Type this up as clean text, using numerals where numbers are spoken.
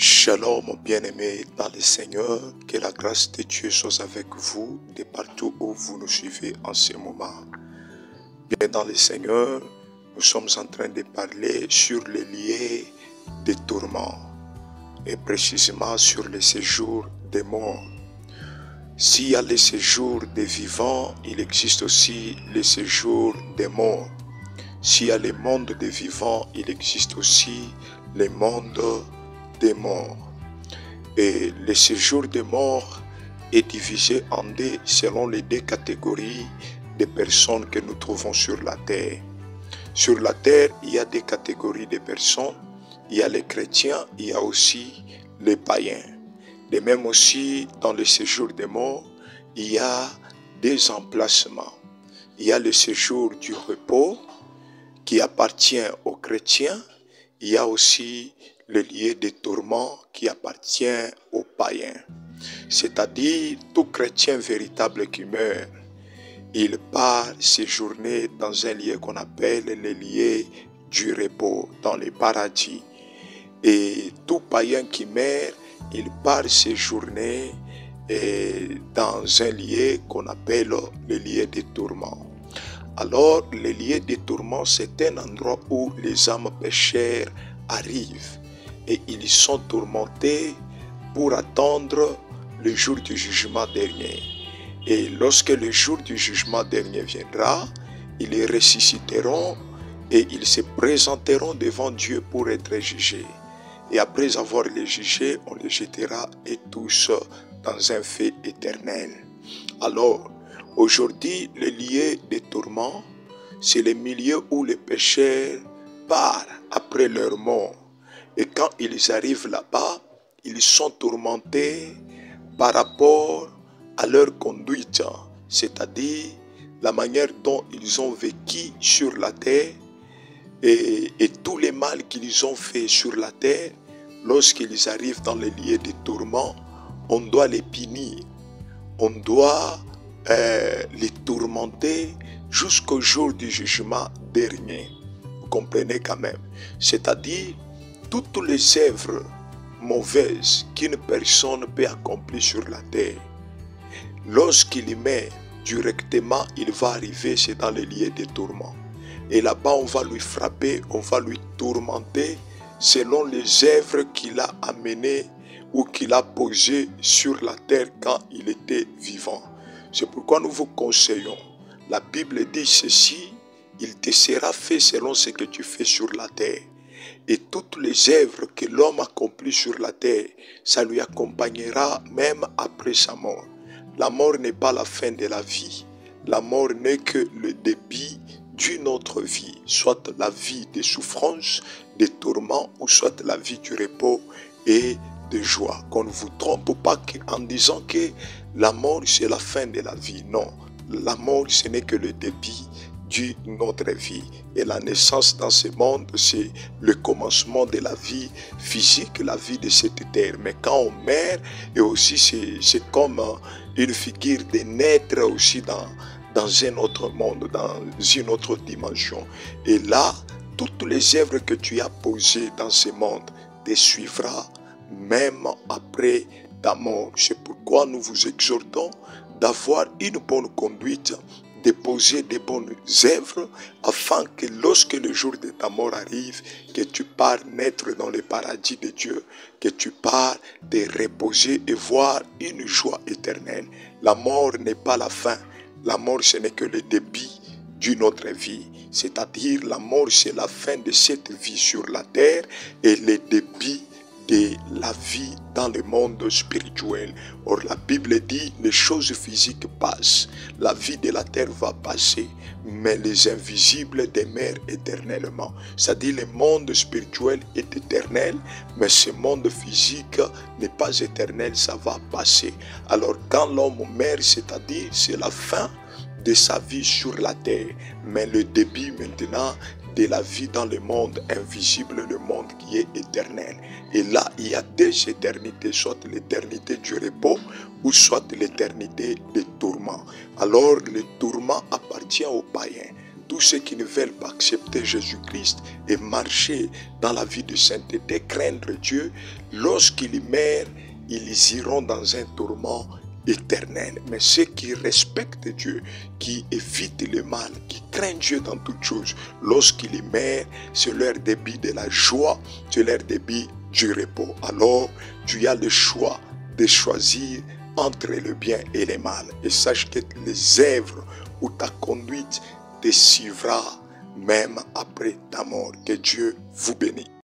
Shalom, bien-aimés dans le Seigneur, que la grâce de Dieu soit avec vous de partout où vous nous suivez en ce moment. Bien dans le Seigneur, nous sommes en train de parler sur les liés des tourments et précisément sur le séjour des morts. S'il y a le séjour des vivants, il existe aussi le séjour des morts. S'il y a le monde des vivants, il existe aussi le monde des morts. Et le séjour des morts est divisé en deux selon les deux catégories de personnes que nous trouvons sur la terre. Sur la terre, il y a des catégories de personnes. Il y a les chrétiens, il y a aussi les païens. De même aussi, dans le séjour des morts, il y a des emplacements. Il y a le séjour du repos qui appartient aux chrétiens. Il y a aussi le lieu des tourments qui appartient aux païens. C'est-à-dire, tout chrétien véritable qui meurt, il part séjourner dans un lieu qu'on appelle le lieu du repos, dans le paradis. Et tout païen qui meurt, il part séjourner dans un lieu qu'on appelle le lieu des tourments. Alors, le lieu des tourments, c'est un endroit où les âmes pécheurs arrivent et ils sont tourmentés pour attendre le jour du jugement dernier. Et lorsque le jour du jugement dernier viendra, ils les ressusciteront et ils se présenteront devant Dieu pour être jugés. Et après avoir les jugés, on les jettera et tous dans un feu éternel. Alors, aujourd'hui, le lieu des tourments, c'est le milieu où les pécheurs partent après leur mort. Et quand ils arrivent là-bas, ils sont tourmentés par rapport à leur conduite, c'est-à-dire la manière dont ils ont vécu sur la terre et tous les mal qu'ils ont fait sur la terre. Lorsqu'ils arrivent dans les lieux de tourments, on doit les punir, on doit les tourmenter jusqu'au jour du jugement dernier. Vous comprenez quand même? C'est-à-dire, toutes les œuvres mauvaises qu'une personne peut accomplir sur la terre, lorsqu'il met directement, il va arriver, c'est dans les lieux de tourments. Et là-bas, on va lui frapper, on va lui tourmenter selon les œuvres qu'il a amenées ou qu'il a posées sur la terre quand il était vivant. C'est pourquoi nous vous conseillons. La Bible dit ceci, il te sera fait selon ce que tu fais sur la terre. Et toutes les œuvres que l'homme accomplit sur la terre, ça lui accompagnera même après sa mort. La mort n'est pas la fin de la vie. La mort n'est que le début d'une autre vie, soit la vie des souffrances, des tourments, ou soit la vie du repos et de joie. Qu'on ne vous trompe pas en disant que la mort c'est la fin de la vie. Non, la mort ce n'est que le début d'une autre vie. Et la naissance dans ce monde, c'est le commencement de la vie physique, la vie de cette terre. Mais quand on meurt, et aussi c'est comme une figure de naître aussi dans un autre monde, dans une autre dimension. Et là, toutes les œuvres que tu as posées dans ce monde te suivra même après ta mort. C'est pourquoi nous vous exhortons d'avoir une bonne conduite, de poser des bonnes œuvres, afin que lorsque le jour de ta mort arrive, que tu pars naître dans le paradis de Dieu, que tu pars te reposer et voir une joie éternelle. La mort n'est pas la fin. La mort, ce n'est que le début d'une autre vie. C'est-à-dire, la mort, c'est la fin de cette vie sur la terre et le début de la vie dans le monde spirituel. Or, la Bible dit, les choses physiques passent. La vie de la terre va passer, mais les invisibles demeurent éternellement. C'est-à-dire, le monde spirituel est éternel, mais ce monde physique n'est pas éternel, ça va passer. Alors, quand l'homme meurt, c'est-à-dire, c'est la fin de sa vie sur la terre, mais le début maintenant de la vie dans le monde invisible, le monde qui est éternel. Et là, il y a deux éternités, soit l'éternité du repos ou soit l'éternité des tourments. Alors, le tourment appartient aux païens. tous ceux qui ne veulent pas accepter Jésus-Christ et marcher dans la vie de sainteté, craindre Dieu, lorsqu'ils meurent, ils iront dans un tourment éternel. Mais ceux qui respectent Dieu, qui évitent le mal, qui craignent Dieu dans toutes choses, lorsqu'ils meurent, c'est leur débit de la joie, c'est leur débit du repos. Alors, tu as le choix de choisir entre le bien et le mal. Et sache que les œuvres ou ta conduite te suivra même après ta mort. Que Dieu vous bénisse.